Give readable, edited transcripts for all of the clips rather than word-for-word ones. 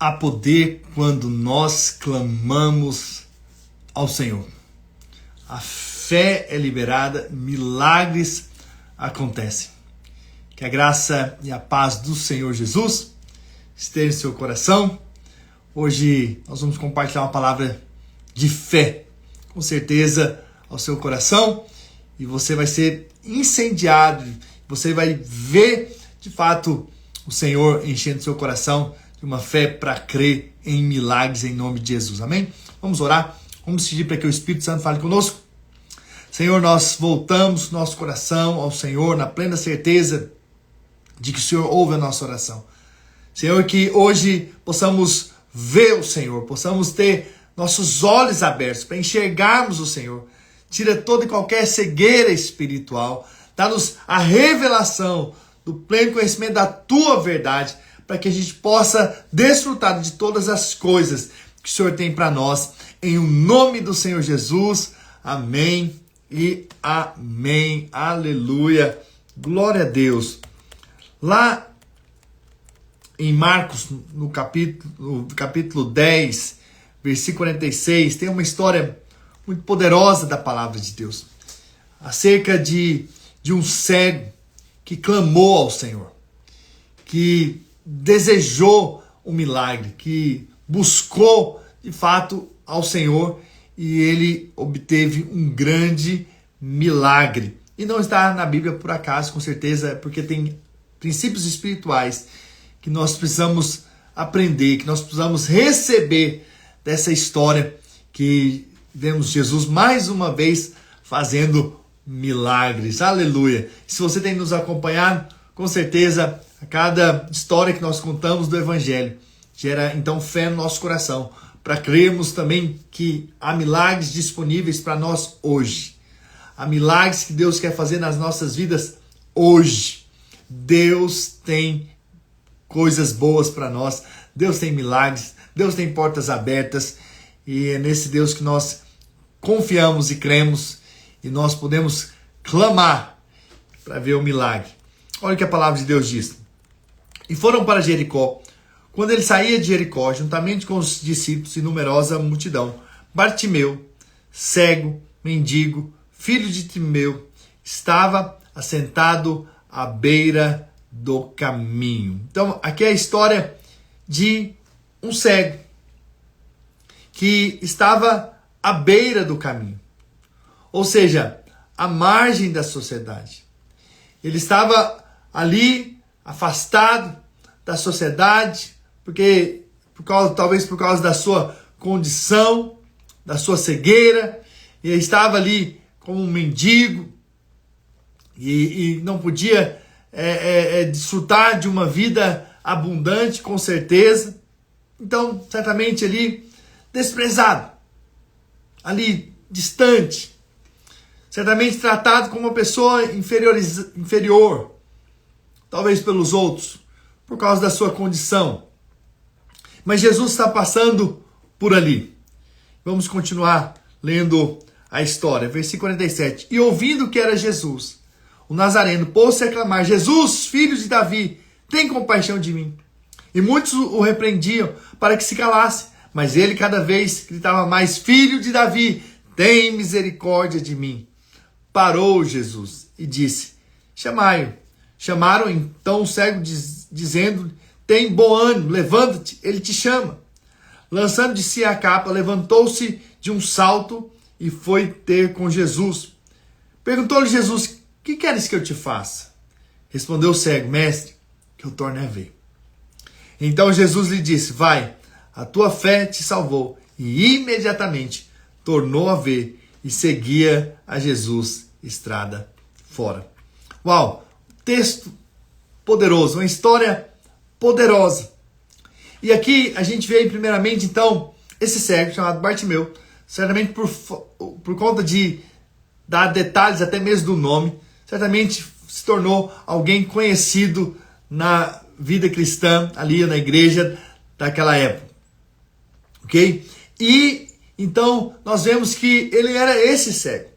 Há poder quando nós clamamos ao Senhor. A fé é liberada, milagres acontecem. Que a graça e a paz do Senhor Jesus esteja em seu coração. Hoje nós vamos compartilhar uma palavra de fé, com certeza, ao seu coração, e você vai ser incendiado, você vai ver de fato o Senhor enchendo seu coração de uma fé para crer em milagres em nome de Jesus. Amém? Vamos orar, vamos pedir para que o Espírito Santo fale conosco. Senhor, nós voltamos nosso coração ao Senhor na plena certeza de que o Senhor ouve a nossa oração. Senhor, que hoje possamos ver o Senhor, possamos ter nossos olhos abertos para enxergarmos o Senhor. Tira toda e qualquer cegueira espiritual, dá-nos a revelação do pleno conhecimento da Tua verdade, para que a gente possa desfrutar de todas as coisas que o Senhor tem para nós, em o nome do Senhor Jesus. Amém e amém. Aleluia. Glória a Deus. Lá em Marcos, no capítulo 10, versículo 46, tem uma história muito poderosa da palavra de Deus, acerca de um cego que clamou ao Senhor, que desejou um milagre, que buscou de fato ao Senhor, e ele obteve um grande milagre. E não está na Bíblia por acaso, com certeza, porque tem princípios espirituais que nós precisamos aprender, que nós precisamos receber dessa história, que vemos Jesus mais uma vez fazendo milagres. Aleluia! Se você tem nos acompanhado, com certeza, a cada história que nós contamos do Evangelho gera então fé no nosso coração, para crermos também que há milagres disponíveis para nós hoje. Há milagres que Deus quer fazer nas nossas vidas hoje. Deus tem coisas boas para nós. Deus tem milagres. Deus tem portas abertas. E é nesse Deus que nós confiamos e cremos. E nós podemos clamar para ver o milagre. Olha o que a palavra de Deus diz. E foram para Jericó. Quando ele saía de Jericó, juntamente com os discípulos e numerosa multidão, Bartimeu, cego, mendigo, filho de Timeu, estava assentado à beira do caminho. Então, aqui é a história de um cego que estava à beira do caminho, ou seja, à margem da sociedade. Ele estava ali, afastado da sociedade, porque talvez por causa da sua condição, da sua cegueira, ele estava ali como um mendigo e não podia desfrutar de uma vida abundante, com certeza. Então, certamente ali desprezado, ali distante, certamente tratado como uma pessoa inferior, talvez pelos outros, por causa da sua condição. Mas Jesus está passando por ali. Vamos continuar lendo a história. Versículo 47. E ouvindo que era Jesus, o Nazareno pôs-se a clamar: Jesus, filho de Davi, tem compaixão de mim. E muitos o repreendiam para que se calasse. Mas ele cada vez gritava mais: Filho de Davi, tem misericórdia de mim. Parou Jesus e disse: Chamai-o. Chamaram então o cego, dizendo: Tem bom ânimo, levanta-te, ele te chama. Lançando de si a capa, levantou-se de um salto e foi ter com Jesus. Perguntou-lhe Jesus: Que queres que eu te faça? Respondeu o cego: Mestre, que eu torne a ver. Então Jesus lhe disse: Vai, a tua fé te salvou. E imediatamente tornou a ver e seguia a Jesus estrada fora. Uau! Texto poderoso, uma história poderosa. E aqui a gente vê primeiramente então esse cego chamado Bartimeu, certamente por conta de dar detalhes até mesmo do nome, certamente se tornou alguém conhecido na vida cristã ali na igreja daquela época. Ok? E então nós vemos que ele era esse cego,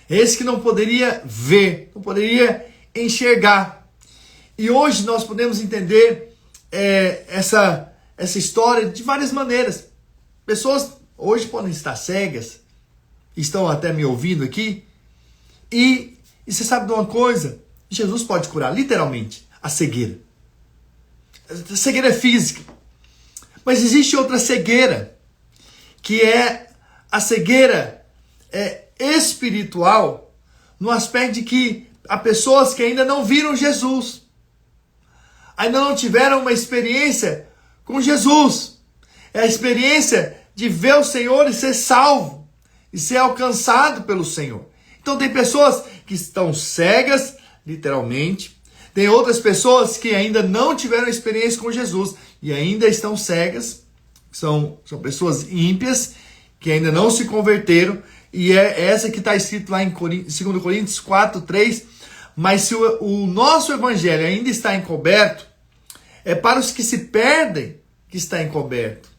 esse que não poderia ver, não poderia enxergar. E hoje nós podemos entender essa essa história de várias maneiras. Pessoas hoje podem estar cegas, estão até me ouvindo aqui, e você sabe de uma coisa? Jesus pode curar literalmente a cegueira. A cegueira é física. Mas existe outra cegueira, que é a cegueira espiritual, no aspecto de que há pessoas que ainda não viram Jesus, ainda não tiveram uma experiência com Jesus. É a experiência de ver o Senhor e ser salvo, e ser alcançado pelo Senhor. Então tem pessoas que estão cegas, literalmente. Tem outras pessoas que ainda não tiveram experiência com Jesus e ainda estão cegas. São pessoas ímpias que ainda não se converteram. E é essa que está escrito lá em 2 Coríntios 4:3. Mas se o nosso evangelho ainda está encoberto, é para os que se perdem que está encoberto.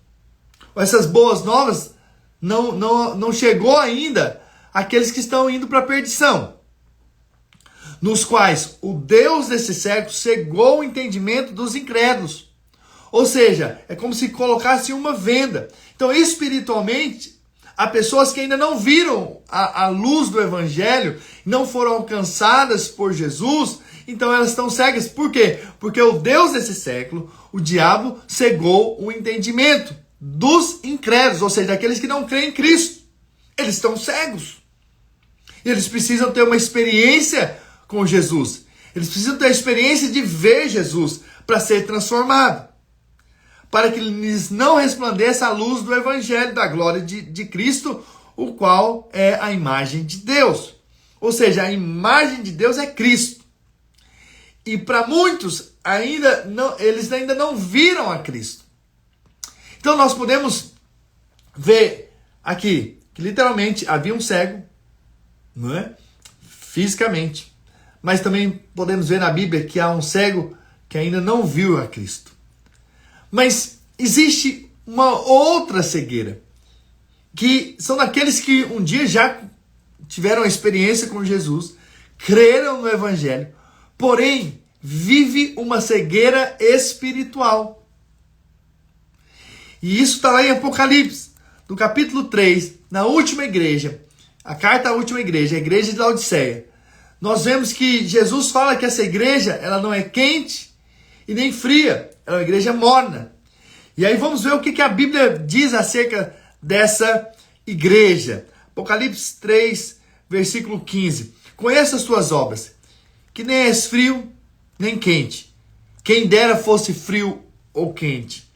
Essas boas novas não chegou ainda àqueles que estão indo para a perdição, nos quais o Deus desse século cegou o entendimento dos incrédulos. Ou seja, é como se colocasse uma venda. Então, espiritualmente, há pessoas que ainda não viram a luz do evangelho, não foram alcançadas por Jesus, então elas estão cegas. Por quê? Porque o Deus desse século, o diabo, cegou o entendimento dos incrédulos, ou seja, daqueles que não creem em Cristo. Eles estão cegos. Eles precisam ter uma experiência com Jesus. Eles precisam ter a experiência de ver Jesus para ser transformado, para que lhes não resplandeça a luz do evangelho da glória de Cristo, o qual é a imagem de Deus. Ou seja, a imagem de Deus é Cristo. E para muitos, eles ainda não viram a Cristo. Então nós podemos ver aqui que literalmente havia um cego, não é? Fisicamente. Mas também podemos ver na Bíblia que há um cego que ainda não viu a Cristo. Mas existe uma outra cegueira, que são daqueles que um dia já tiveram a experiência com Jesus, creram no Evangelho, porém vive uma cegueira espiritual. E isso está lá em Apocalipse, no capítulo 3, na última igreja, a carta à última igreja, a igreja de Laodiceia. Nós vemos que Jesus fala que essa igreja, ela não é quente e nem fria, ela é uma igreja morna. E aí vamos ver o que a Bíblia diz acerca dessa igreja. Apocalipse 3, versículo 15. Conheça as tuas obras, que nem és frio, nem quente. Quem dera fosse frio ou quente.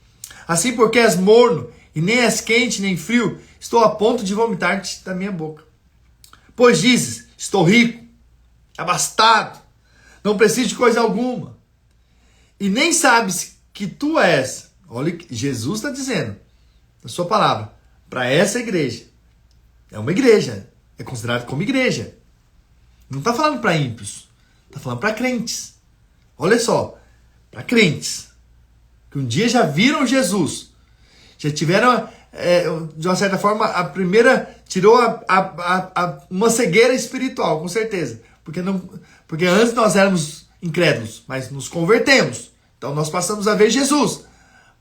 Assim porque és morno, e nem és quente nem frio, estou a ponto de vomitar-te da minha boca. Pois dizes, estou rico, abastado, não preciso de coisa alguma. E nem sabes que tu és, olha o que Jesus está dizendo, na sua palavra, para essa igreja. É uma igreja, é considerado como igreja. Não está falando para ímpios, está falando para crentes. Olha só, para crentes, que um dia já viram Jesus, já tiveram, de uma certa forma, a primeira, tirou uma cegueira espiritual, com certeza. Porque antes nós éramos incrédulos, mas nos convertemos. Então nós passamos a ver Jesus.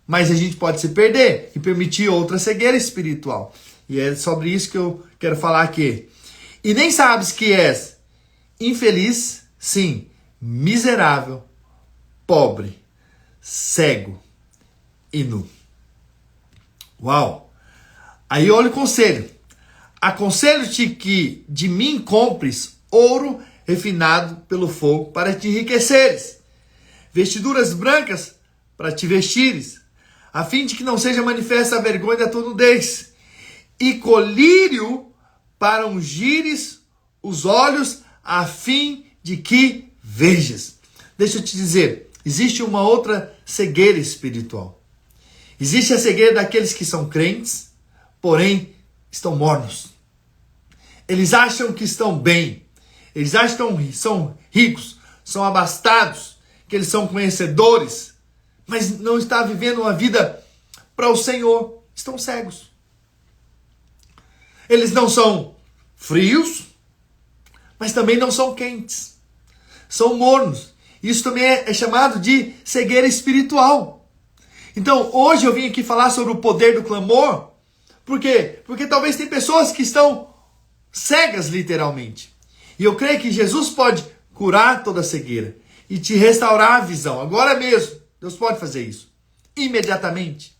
Mas a gente pode se perder e permitir outra cegueira espiritual. E é sobre isso que eu quero falar aqui. E nem sabes que és infeliz, sim, miserável, pobre, cego e nu. Uau! Aí olha o conselho. Aconselho-te que de mim compres ouro refinado pelo fogo para te enriqueceres, vestiduras brancas para te vestires, a fim de que não seja manifesta a vergonha da tua nudez, e colírio para ungires os olhos, a fim de que vejas. Deixa eu te dizer, existe uma outra cegueira espiritual. Existe a cegueira daqueles que são crentes, porém estão mornos. Eles acham que estão bem. Eles acham que são ricos, são abastados, que eles são conhecedores, mas não estão vivendo uma vida para o Senhor. Estão cegos. Eles não são frios, mas também não são quentes. São mornos. Isso também é chamado de cegueira espiritual. Então, hoje eu vim aqui falar sobre o poder do clamor. Por quê? Porque talvez tem pessoas que estão cegas, literalmente. E eu creio que Jesus pode curar toda a cegueira e te restaurar a visão. Agora mesmo, Deus pode fazer isso. Imediatamente.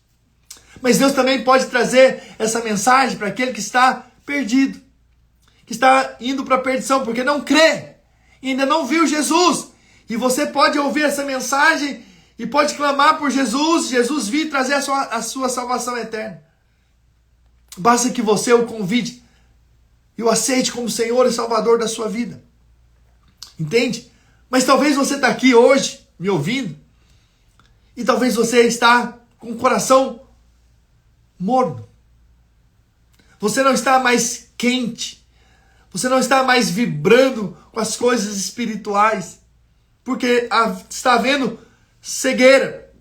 Mas Deus também pode trazer essa mensagem para aquele que está perdido. Que está indo para a perdição, porque não crê. E ainda não viu Jesus. E você pode ouvir essa mensagem e pode clamar por Jesus. Jesus vir trazer a sua salvação eterna. Basta que você o convide e o aceite como Senhor e Salvador da sua vida. Entende? Mas talvez você está aqui hoje, me ouvindo, e talvez você está com o coração morno. Você não está mais quente. Você não está mais vibrando com as coisas espirituais. Porque está havendo cegueira.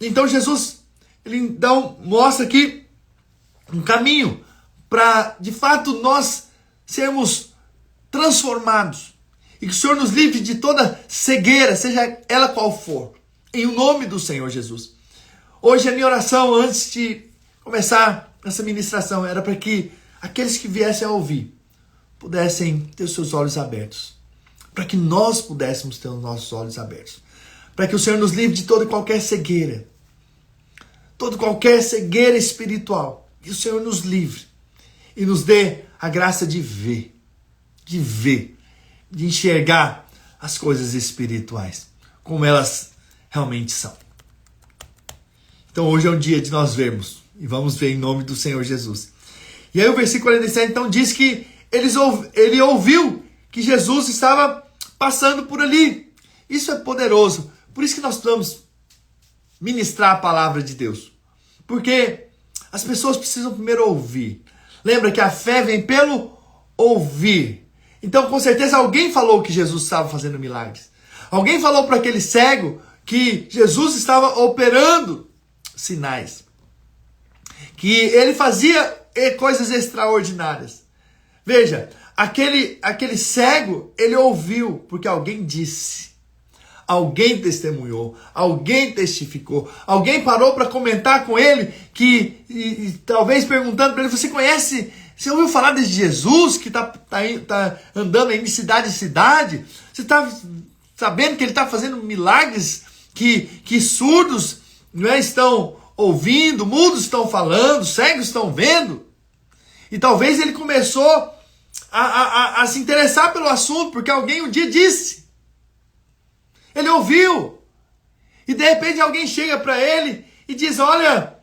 Então Jesus, ele então mostra aqui um caminho para, de fato, nós sermos transformados. E que o Senhor nos livre de toda cegueira, seja ela qual for. Em nome do Senhor Jesus. Hoje a minha oração, antes de começar essa ministração, era para que aqueles que viessem a ouvir pudessem ter os seus olhos abertos. Para que nós pudéssemos ter os nossos olhos abertos. Para que o Senhor nos livre de toda e qualquer cegueira. Toda e qualquer cegueira espiritual. E o Senhor nos livre. E nos dê a graça de ver. De enxergar as coisas espirituais. Como elas realmente são. Então hoje é um dia de nós vermos. E vamos ver em nome do Senhor Jesus. E aí o versículo 47 então diz que ele ouviu que Jesus estava passando por ali. Isso é poderoso. Por isso que nós precisamos ministrar a palavra de Deus. Porque as pessoas precisam primeiro ouvir. Lembra que a fé vem pelo ouvir. Então com certeza alguém falou que Jesus estava fazendo milagres. Alguém falou para aquele cego que Jesus estava operando sinais. Que ele fazia coisas extraordinárias. Veja, aquele cego, ele ouviu, porque alguém disse. Alguém testemunhou, alguém testificou, alguém parou para comentar com ele, que talvez perguntando para ele, você ouviu falar desse Jesus que tá andando aí de cidade em cidade? Você está sabendo que ele está fazendo milagres que surdos, não é, estão ouvindo, mudos estão falando, cegos estão vendo? E talvez ele começou a se interessar pelo assunto, porque alguém um dia disse. Ele ouviu. E de repente alguém chega para ele e diz, olha,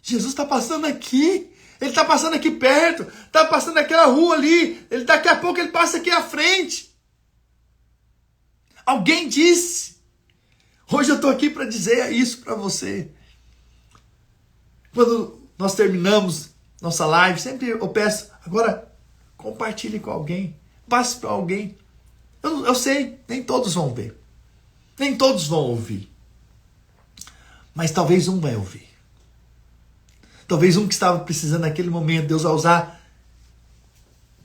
Jesus está passando aqui. Ele está passando aqui perto. Está passando naquela rua ali. Daqui a pouco ele passa aqui à frente. Alguém disse. Hoje eu estou aqui para dizer isso para você. Quando nós terminamos nossa live, sempre eu peço, agora compartilhe com alguém. Passe para alguém. Eu sei, nem todos vão ver. Nem todos vão ouvir. Mas talvez um vai ouvir. Talvez um que estava precisando naquele momento, Deus vai usar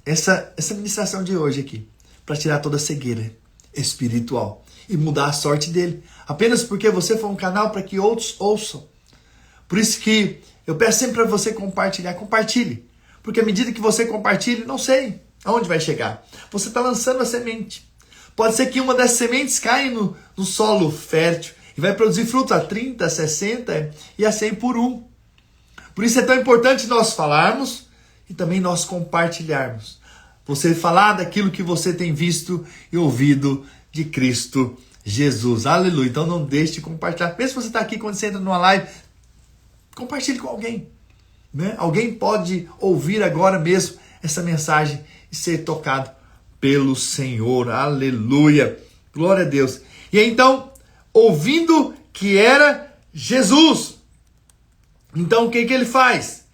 essa ministração de hoje aqui para tirar toda a cegueira espiritual e mudar a sorte dele. Apenas porque você foi um canal para que outros ouçam. Por isso que eu peço sempre para você compartilhar. Compartilhe. Porque à medida que você compartilha, não sei aonde vai chegar. Você está lançando a semente. Pode ser que uma dessas sementes caia no solo fértil e vai produzir frutos a 30, a 60 e a 100 por um. Por isso é tão importante nós falarmos e também nós compartilharmos. Você falar daquilo que você tem visto e ouvido de Cristo Jesus. Aleluia. Então não deixe de compartilhar. Mesmo se você está aqui, quando você entra numa live, compartilhe com alguém. Né? Alguém pode ouvir agora mesmo essa mensagem e ser tocado pelo Senhor. Aleluia. Glória a Deus. E então, ouvindo que era Jesus. Então o que ele faz?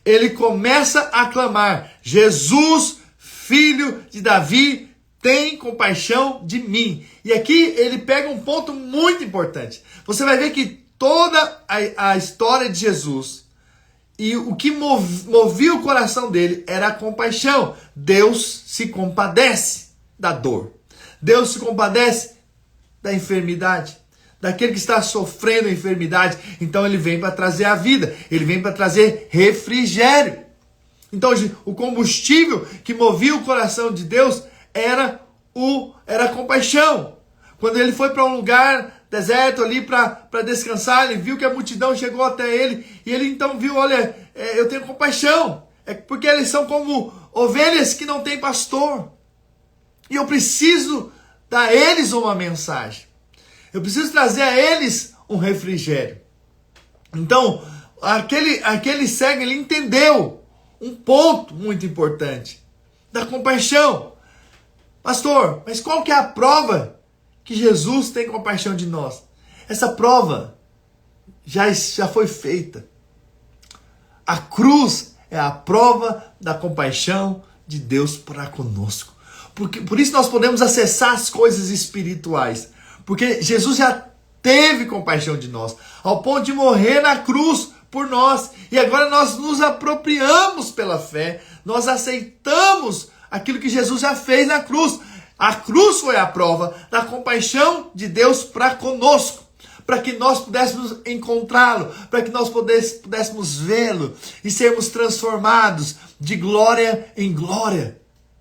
Ele começa a clamar: Jesus, filho de Davi, tem compaixão de mim. E aqui ele pega um ponto muito importante. Você vai ver que toda a história de Jesus e o que movia o coração dele era a compaixão. Deus se compadece da dor. Deus se compadece da enfermidade. daquele que está sofrendo enfermidade. Então ele vem para trazer a vida, ele vem para trazer refrigério. Então o combustível que movia o coração de Deus era a compaixão. Quando ele foi para um lugar deserto ali para descansar, ele viu que a multidão chegou até ele, e ele então viu, olha, eu tenho compaixão, porque eles são como ovelhas que não têm pastor, e eu preciso dar a eles uma mensagem, eu preciso trazer a eles um refrigério. Então, aquele cego, ele entendeu um ponto muito importante, da compaixão. Pastor, mas qual que é a prova que Jesus tem compaixão de nós? Essa prova já foi feita. A cruz é a prova da compaixão de Deus para conosco. Por isso nós podemos acessar as coisas espirituais. Porque Jesus já teve compaixão de nós, ao ponto de morrer na cruz por nós. E agora nós nos apropriamos pela fé. Nós aceitamos aquilo que Jesus já fez na cruz. A cruz foi a prova da compaixão de Deus para conosco, para que nós pudéssemos encontrá-lo, para que nós pudéssemos vê-lo e sermos transformados de glória em glória,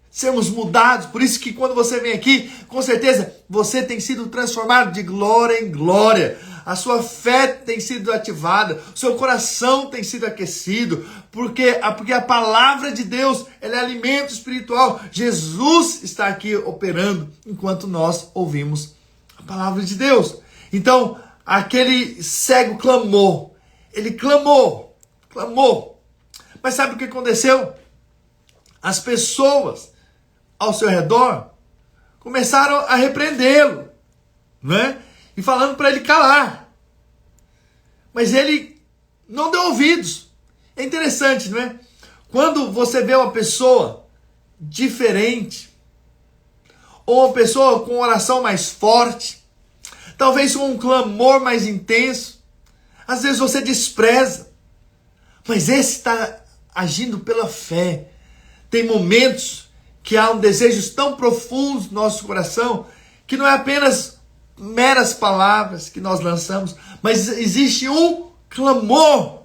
sermos mudados. Por isso que quando você vem aqui, com certeza você tem sido transformado de glória em glória. A sua fé tem sido ativada, o seu coração tem sido aquecido, porque a palavra de Deus, ela é alimento espiritual. Jesus está aqui operando enquanto nós ouvimos a palavra de Deus. Então, aquele cego clamou, ele clamou. Mas sabe o que aconteceu? As pessoas ao seu redor começaram a repreendê-lo, né? E falando para ele calar. Mas ele não deu ouvidos. É interessante, não é? Quando você vê uma pessoa diferente, ou uma pessoa com oração mais forte, talvez com um clamor mais intenso, às vezes você despreza. Mas esse está agindo pela fé. Tem momentos que há um desejo tão profundo no nosso coração, que não é apenas meras palavras que nós lançamos, mas existe um clamor.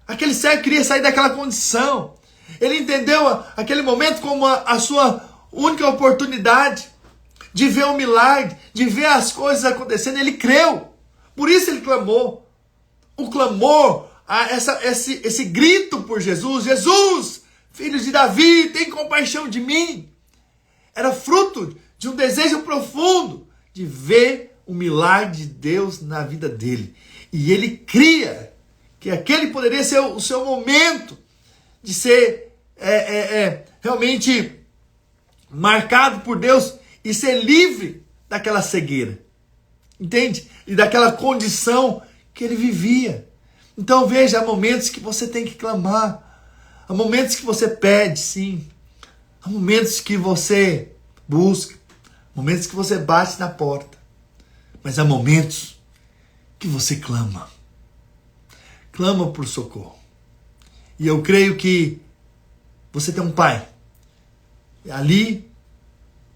Aquele cego queria sair daquela condição. Ele entendeu aquele momento como a sua única oportunidade de ver um milagre, de ver as coisas acontecendo. Ele creu, por isso ele clamou. O clamor, esse grito por Jesus: Jesus, filho de Davi, tem compaixão de mim, era fruto de um desejo profundo de ver o milagre de Deus na vida dele. E ele cria que aquele poderia ser o seu momento de ser realmente marcado por Deus e ser livre daquela cegueira. Entende? E daquela condição que ele vivia. Então veja, há momentos que você tem que clamar. Há momentos que você pede, sim. Há momentos que você busca. Momentos que você bate na porta. Mas há momentos que você clama. Clama por socorro. E eu creio que você tem um pai ali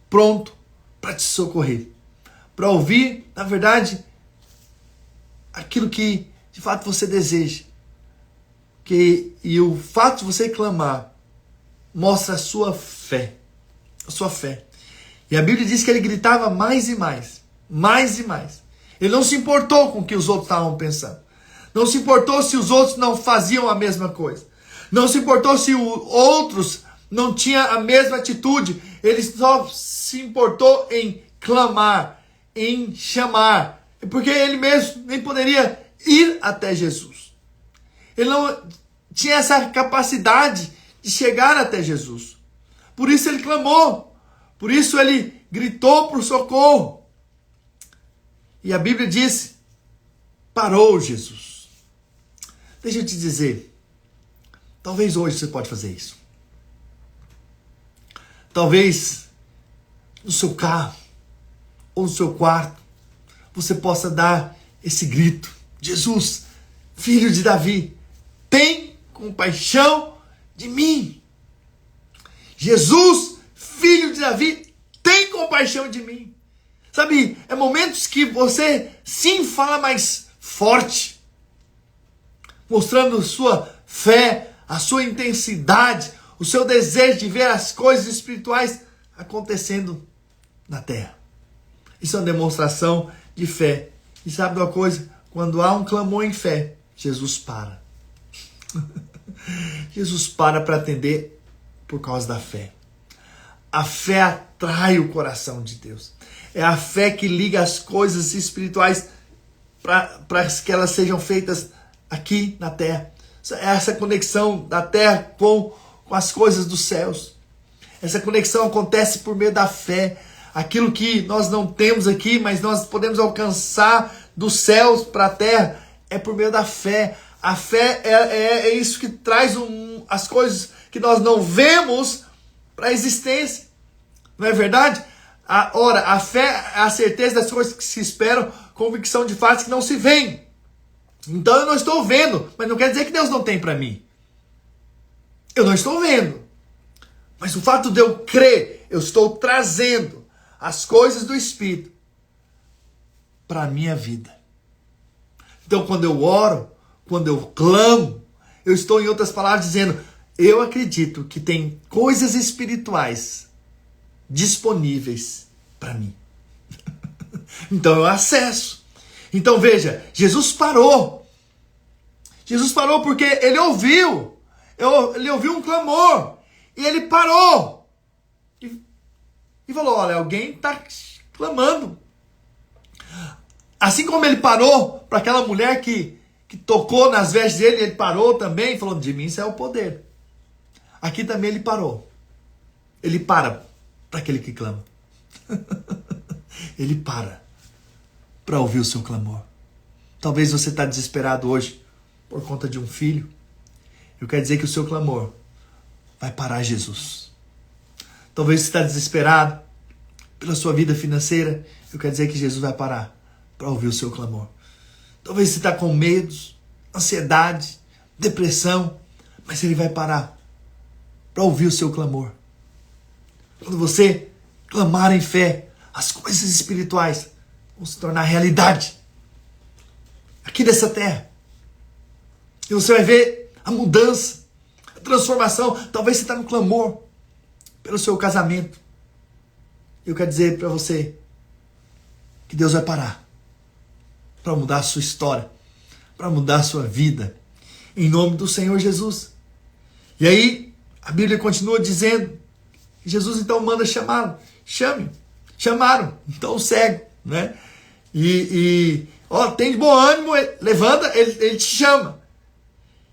pronto para te socorrer. Para ouvir, na verdade, aquilo que de fato você deseja. E o fato de você clamar mostra a sua fé. A sua fé. E a Bíblia diz que ele gritava mais e mais. Mais e mais. Ele não se importou com o que os outros estavam pensando. Não se importou se os outros não faziam a mesma coisa. Não se importou se os outros não tinham a mesma atitude. Ele só se importou em clamar, em chamar. Porque ele mesmo nem poderia ir até Jesus. Ele não tinha essa capacidade de chegar até Jesus. Por isso ele clamou. Por isso ele gritou por socorro. E a Bíblia diz: parou Jesus. Deixa eu te dizer, talvez hoje você pode fazer isso. Talvez no seu carro ou no seu quarto você possa dar esse grito: Jesus, filho de Davi, tem compaixão de mim. Jesus, filho de Davi, tem compaixão de mim. Sabe, é momentos que você sim fala mais forte, mostrando sua fé, a sua intensidade, o seu desejo de ver as coisas espirituais acontecendo na terra. Isso é uma demonstração de fé. E sabe uma coisa? Quando há um clamor em fé, Jesus para. Jesus para atender por causa da fé. A fé atrai o coração de Deus. É a fé que liga as coisas espirituais para que elas sejam feitas aqui na terra. É essa conexão da terra com as coisas dos céus. Essa conexão acontece por meio da fé. Aquilo que nós não temos aqui, mas nós podemos alcançar dos céus para a terra, é por meio da fé. A fé é isso que traz as coisas que nós não vemos para a existência. Não é verdade? Ora, a fé é a certeza das coisas que se esperam, convicção de fatos que não se veem. Então eu não estou vendo, mas não quer dizer que Deus não tem para mim. Eu não estou vendo. Mas o fato de eu crer, eu estou trazendo as coisas do Espírito para a minha vida. Então quando eu oro, quando eu clamo, eu estou, em outras palavras, dizendo, eu acredito que tem coisas espirituais disponíveis para mim. Então eu acesso. Então veja, Jesus parou. Jesus parou porque ele ouviu. Ele ouviu um clamor. E ele parou. E falou, olha, alguém está clamando. Assim como ele parou para aquela mulher que tocou nas vestes dele, ele parou também, falando, de mim isso é o poder. Aqui também ele parou. Ele para aquele que clama. Ele para ouvir o seu clamor. Talvez você está desesperado hoje por conta de um filho. Eu quero dizer que o seu clamor vai parar Jesus. Talvez você está desesperado pela sua vida financeira. Eu quero dizer que Jesus vai parar para ouvir o seu clamor. Talvez você está com medos, ansiedade, depressão, mas ele vai parar para ouvir o seu clamor. Quando você clamar em fé, as coisas espirituais vão se tornar realidade aqui dessa terra. E você vai ver a mudança, a transformação. Talvez você está no clamor pelo seu casamento. Eu quero dizer para você que Deus vai parar para mudar a sua história, para mudar a sua vida, em nome do Senhor Jesus. E aí, a Bíblia continua dizendo, Jesus então manda chamá-lo. Chame. Chamaram. Então o cego, né? Tem de bom ânimo, levanta, ele te chama.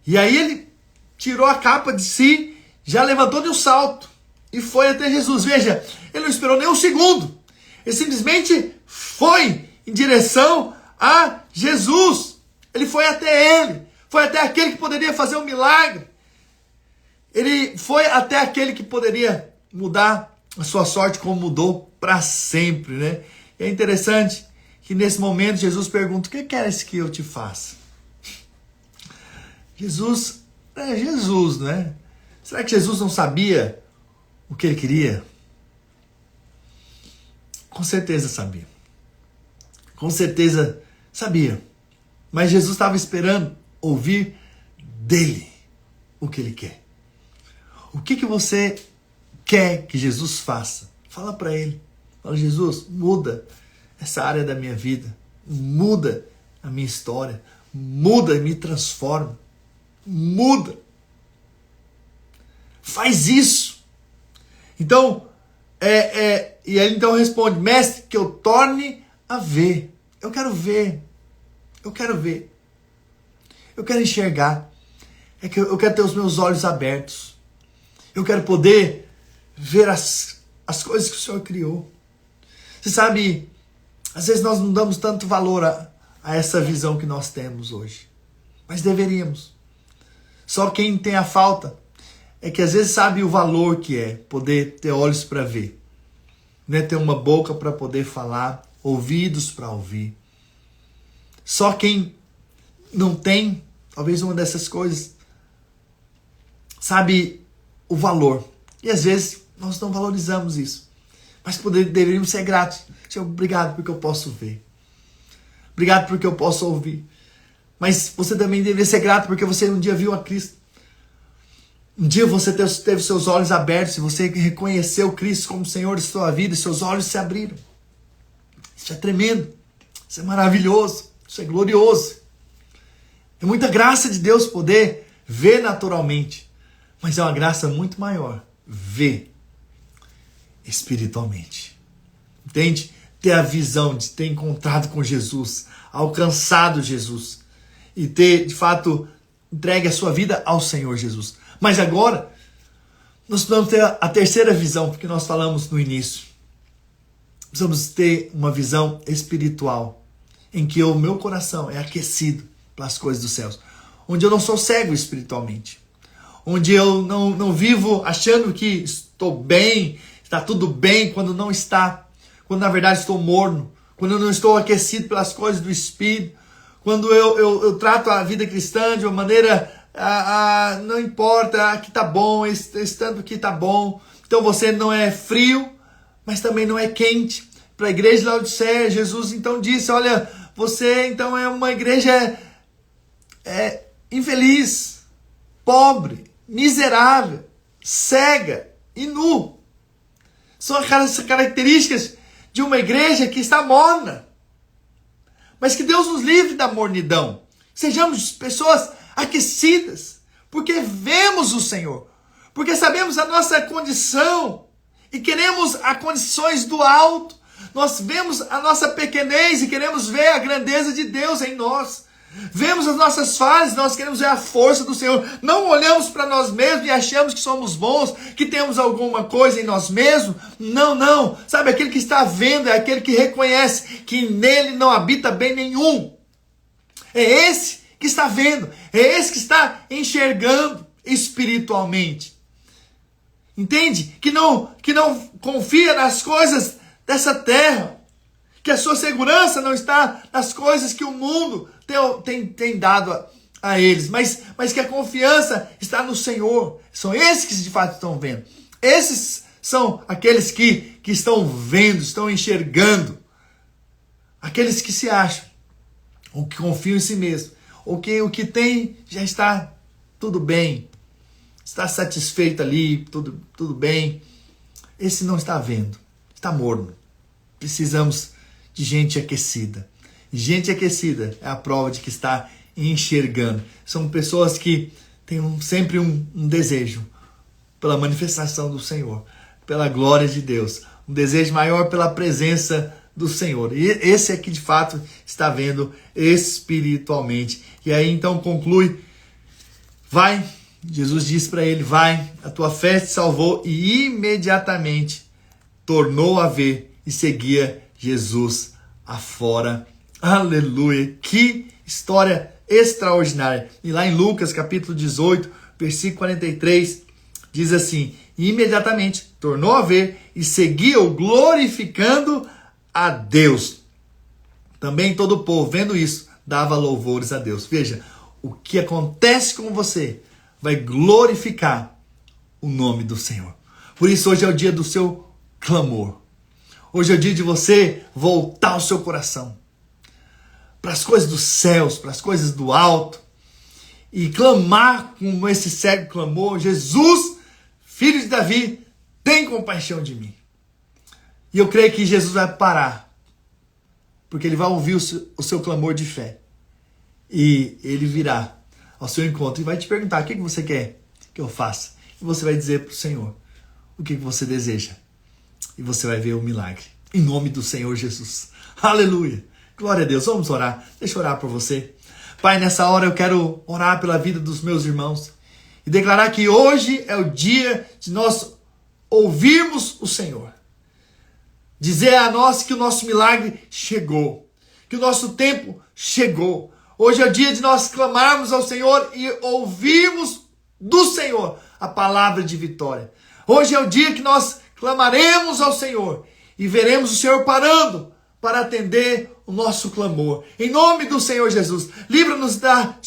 E aí ele tirou a capa de si, já levantou de um salto e foi até Jesus. Veja, ele não esperou nem um segundo. Ele simplesmente foi em direção a Jesus. Ele foi até ele. Foi até aquele que poderia fazer um milagre. Ele foi até aquele que poderia mudar a sua sorte como mudou para sempre, né? E é interessante que nesse momento Jesus pergunta, o que queres que eu te faça? Jesus é Jesus, né? Será que Jesus não sabia o que ele queria? Com certeza sabia. Com certeza sabia. Mas Jesus estava esperando ouvir dele o que ele quer. O que você quer que Jesus faça? Fala para ele. Fala, Jesus, muda essa área da minha vida. Muda a minha história. Muda e me transforma. Muda. Faz isso. Então, e ele então responde, mestre, que eu torne a ver. Eu quero ver. Eu quero ver. Eu quero enxergar. Eu quero ter os meus olhos abertos. Eu quero poder ver as coisas que o Senhor criou. Você sabe, às vezes nós não damos tanto valor a essa visão que nós temos hoje. Mas deveríamos. Só quem tem a falta é que às vezes sabe o valor que é poder ter olhos para ver. Né? Ter uma boca para poder falar, ouvidos para ouvir. Só quem não tem, talvez uma dessas coisas, sabe o valor. E às vezes nós não valorizamos isso. Mas deveríamos ser gratos. Senhor, obrigado porque eu posso ver. Obrigado porque eu posso ouvir. Mas você também deveria ser grato porque você um dia viu a Cristo. Um dia você teve seus olhos abertos e você reconheceu Cristo como Senhor de sua vida e seus olhos se abriram. Isso é tremendo. Isso é maravilhoso. Isso é glorioso. É muita graça de Deus poder ver naturalmente. Mas é uma graça muito maior ver espiritualmente. Entende? Ter a visão de ter encontrado com Jesus, alcançado Jesus e ter, de fato, entregue a sua vida ao Senhor Jesus. Mas agora, nós precisamos ter a terceira visão, porque nós falamos no início. Precisamos ter uma visão espiritual, em que o meu coração é aquecido pelas coisas dos céus. Onde eu não sou cego espiritualmente. Onde eu não vivo achando que estou bem, está tudo bem, quando não está. Quando na verdade estou morno. Quando eu não estou aquecido pelas coisas do Espírito. Quando eu trato a vida cristã de uma maneira... não importa, aqui está bom, estando aqui está bom. Então você não é frio, mas também não é quente. Para a igreja de Laodiceia, Jesus então disse, olha, você então é uma igreja infeliz, pobre, miserável, cega e nu. São as características de uma igreja que está morna. Mas que Deus nos livre da mornidão. Sejamos pessoas aquecidas, porque vemos o Senhor, porque sabemos a nossa condição e queremos as condições do alto. Nós vemos a nossa pequenez e queremos ver a grandeza de Deus em nós. Vemos as nossas falhas, nós queremos ver a força do Senhor. Não olhamos para nós mesmos e achamos que somos bons, que temos alguma coisa em nós mesmos. Não, não. Sabe, aquele que está vendo é aquele que reconhece que nele não habita bem nenhum. É esse que está vendo, é esse que está enxergando espiritualmente. Entende? Que não confia nas coisas dessa terra. Que a sua segurança não está nas coisas que o mundo tem dado a eles, mas que a confiança está no Senhor. São esses que de fato estão vendo. Esses são aqueles que estão vendo, estão enxergando. Aqueles que se acham, ou que confiam em si mesmo, ou que o que tem já está tudo bem, está satisfeito ali, tudo bem. Esse não está vendo, está morno. Precisamos de gente aquecida. Gente aquecida é a prova de que está enxergando. São pessoas que têm sempre um desejo pela manifestação do Senhor, pela glória de Deus. Um desejo maior pela presença do Senhor. E esse é que de fato está vendo espiritualmente. E aí então conclui, vai, Jesus diz para ele, vai, a tua fé te salvou, e imediatamente tornou a ver e seguia Jesus afora. Aleluia! Que história extraordinária! E lá em Lucas capítulo 18, versículo 43, diz assim, e imediatamente tornou a ver e seguia-o glorificando a Deus. Também todo o povo, vendo isso, dava louvores a Deus. Veja, o que acontece com você vai glorificar o nome do Senhor. Por isso hoje é o dia do seu clamor. Hoje é o dia de você voltar o seu coração para as coisas dos céus, para as coisas do alto, e clamar como esse cego clamou, Jesus, filho de Davi, tem compaixão de mim. E eu creio que Jesus vai parar, porque ele vai ouvir o seu clamor de fé, e ele virá ao seu encontro e vai te perguntar, o que você quer que eu faça? E você vai dizer para o Senhor o que você deseja, e você vai ver o milagre, em nome do Senhor Jesus. Aleluia! Glória a Deus, vamos orar. Deixa eu orar por você. Pai, nessa hora eu quero orar pela vida dos meus irmãos e declarar que hoje é o dia de nós ouvirmos o Senhor. Dizer a nós que o nosso milagre chegou, que o nosso tempo chegou. Hoje é o dia de nós clamarmos ao Senhor e ouvirmos do Senhor a palavra de vitória. Hoje é o dia que nós clamaremos ao Senhor e veremos o Senhor parando para atender o nosso clamor. Em nome do Senhor Jesus, livra-nos da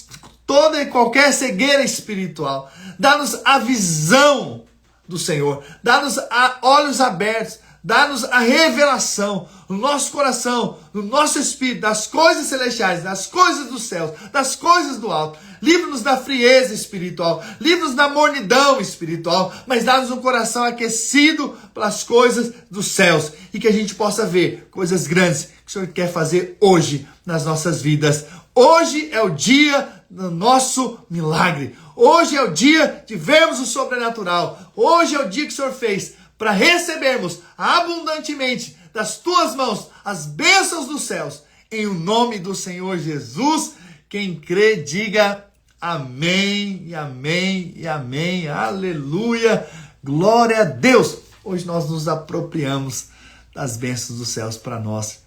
toda e qualquer cegueira espiritual. Dá-nos a visão do Senhor. Dá-nos olhos abertos. dá-nos a revelação no nosso coração, no nosso espírito, das coisas celestiais, das coisas dos céus, das coisas do alto. Livra-nos da frieza espiritual, livra-nos da mornidão espiritual, mas dá-nos um coração aquecido pelas coisas dos céus e que a gente possa ver coisas grandes que o Senhor quer fazer hoje nas nossas vidas. Hoje é o dia do nosso milagre. Hoje é o dia de vermos o sobrenatural. Hoje é o dia que o Senhor fez para recebermos abundantemente das tuas mãos as bênçãos dos céus. Em o nome do Senhor Jesus, quem crê, diga amém, e amém, e amém. Aleluia, glória a Deus. Hoje nós nos apropriamos das bênçãos dos céus para nós,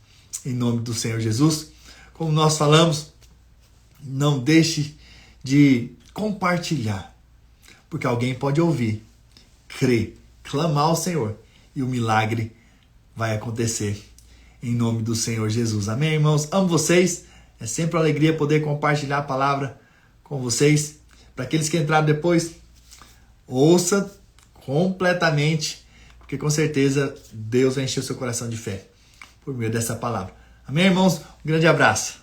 em nome do Senhor Jesus. Como nós falamos, não deixe de compartilhar, porque alguém pode ouvir, crer, clamar ao Senhor e o milagre vai acontecer em nome do Senhor Jesus. Amém, irmãos? Amo vocês. É sempre uma alegria poder compartilhar a palavra com vocês. Para aqueles que entraram depois, ouça completamente, porque com certeza Deus vai encher o seu coração de fé por meio dessa palavra. Amém, irmãos? Um grande abraço.